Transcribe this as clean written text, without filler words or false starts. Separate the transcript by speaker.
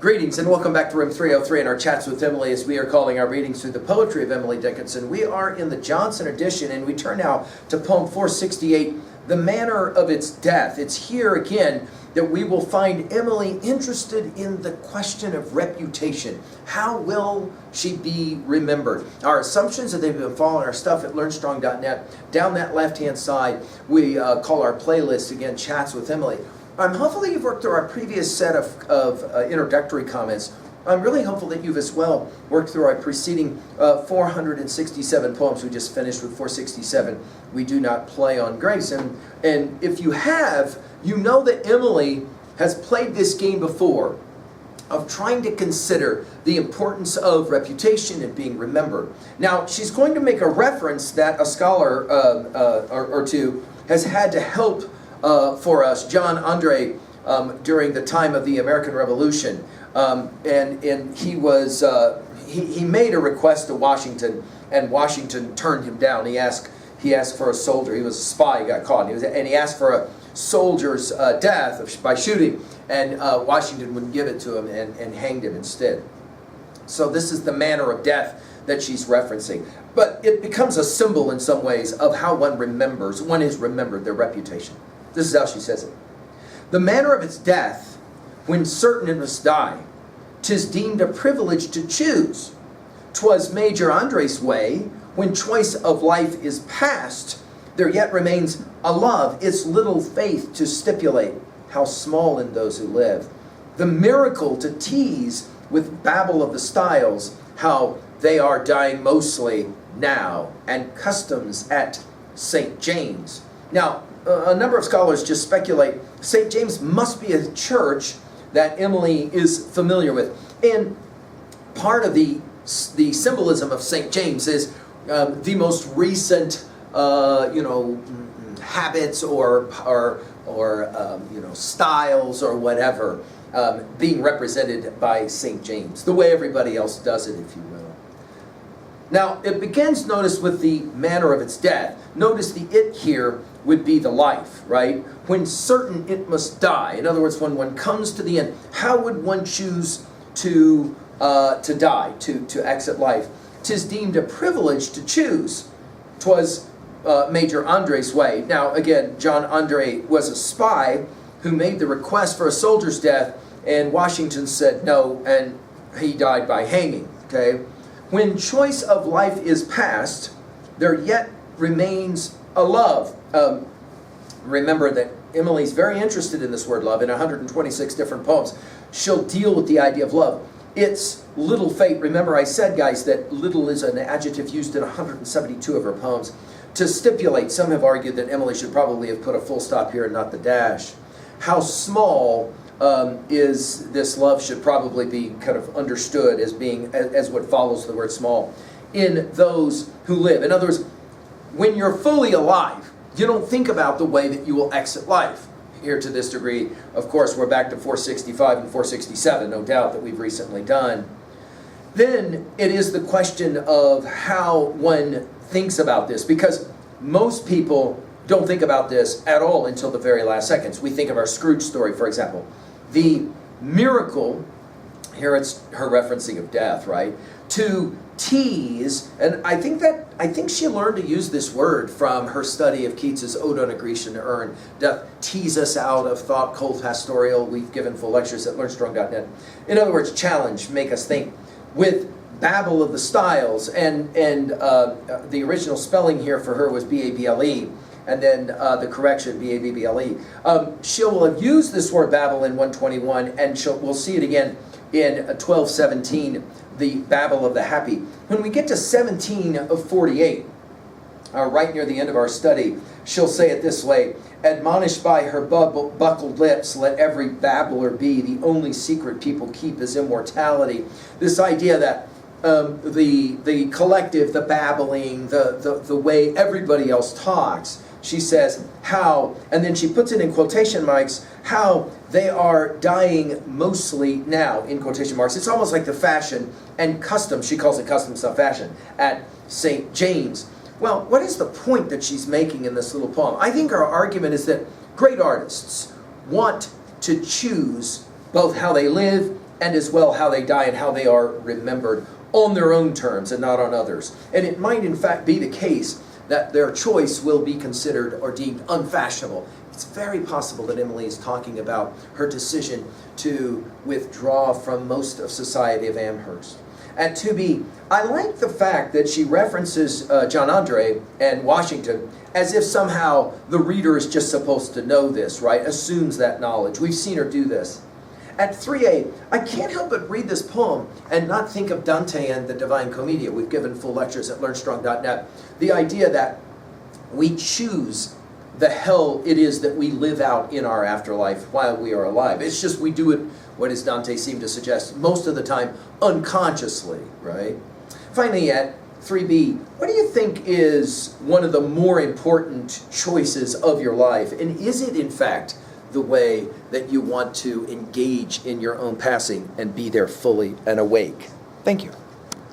Speaker 1: Greetings and welcome back to Room 303 in our chats with Emily, as we are calling our readings through the poetry of Emily Dickinson. We are in the Johnson edition, and we turn now to poem 468, The Manner of Its Death. It's here again that we will find Emily interested in the question of reputation. How will she be remembered? Our assumptions that they've been following our stuff at learnstrong.net. Down that left-hand side, we call our playlist, again, Chats with Emily. Hopefully you've worked through our previous set of introductory comments. I'm really hopeful that you've as well worked through our preceding 467 poems. We just finished with 467. We do not play on grace. And if you have, you know that Emily has played this game before of trying to consider the importance of reputation and being remembered. Now, she's going to make a reference that a scholar or two has had to help for us, John Andre, during the time of the American Revolution, and he was he made a request to Washington, and Washington turned him down. He asked for a soldier. He was a spy. He got caught, and he asked for a soldier's death by shooting, and Washington wouldn't give it to him and hanged him instead. So this is the manner of death that she's referencing. But it becomes a symbol in some ways of how one is remembered, their reputation. This is how she says it. The manner of its death, when certain it must die, 'tis deemed a privilege to choose. 'Twas Major Andre's way, when choice of life is past, there yet remains a love, its little faith to stipulate, how small in those who live. The miracle to tease with babble of the styles, how they are dying mostly now, and customs at St. James. Now, a number of scholars just speculate St. James must be a church that Emily is familiar with. And part of the symbolism of St. James is the most recent, habits or styles or whatever being represented by St. James, the way everybody else does it, if you will. Now, it begins, notice, with the manner of its death. Notice the it here would be the life, right? When certain it must die. In other words, when one comes to the end, how would one choose to die, to exit life? 'Tis deemed a privilege to choose. 'Twas Major Andre's way. Now, again, John Andre was a spy who made the request for a soldier's death, and Washington said no, and he died by hanging, okay? When choice of life is past, there yet remains a love. Remember that Emily's very interested in this word love. In 126 different poems, she'll deal with the idea of love. It's little fate. Remember, I said, guys, that little is an adjective used in 172 of her poems. To stipulate, some have argued that Emily should probably have put a full stop here and not the dash. How small is this love should probably be kind of understood as being as what follows the word small in those who live. In other words, when you're fully alive, you don't think about the way that you will exit life. Here to this degree, of course, we're back to 465 and 467, no doubt, that we've recently done. Then it is the question of how one thinks about this, because most people don't think about this at all until the very last seconds. We think of our Scrooge story, for example. The miracle, here it's her referencing of death, right? To tease, and I think she learned to use this word from her study of Keats's Ode on a Grecian Urn. Doth tease us out of thought cold pastoral. We've given full lectures at learnstrong.net. In other words, challenge, make us think. With babble of the styles, and the original spelling here for her was B-A-B-L-E, and then the correction, B-A-B-B-L-E. She'll have used this word babble in 121, and we'll see it again in 1217, the babble of the happy. When we get to 17 of 48, right near the end of our study, she'll say it this way: admonished by her buckled lips, let every babbler be. The only secret people keep is immortality. This idea that the collective, the babbling, the way everybody else talks, she says how, and then she puts it in quotation marks, how they are dying mostly now, in quotation marks. It's almost like the fashion and custom, she calls it custom, not fashion, at St. James. Well, what is the point that she's making in this little poem? I think her argument is that great artists want to choose both how they live and as well how they die and how they are remembered on their own terms and not on others. And it might in fact be the case that their choice will be considered or deemed unfashionable. It's very possible that Emily is talking about her decision to withdraw from most of society of Amherst. At 2b, I like the fact that she references John Andre and Washington as if somehow the reader is just supposed to know this, right? Assumes that knowledge. We've seen her do this. At 3a, I can't help but read this poem and not think of Dante and the Divine Commedia. We've given full lectures at learnstrong.net. The idea that we choose the hell it is that we live out in our afterlife while we are alive. It's just we do it, what does Dante seem to suggest, most of the time unconsciously, right? Finally, at 3b, what do you think is one of the more important choices of your life? And is it, in fact, the way that you want to engage in your own passing and be there fully and awake? Thank you.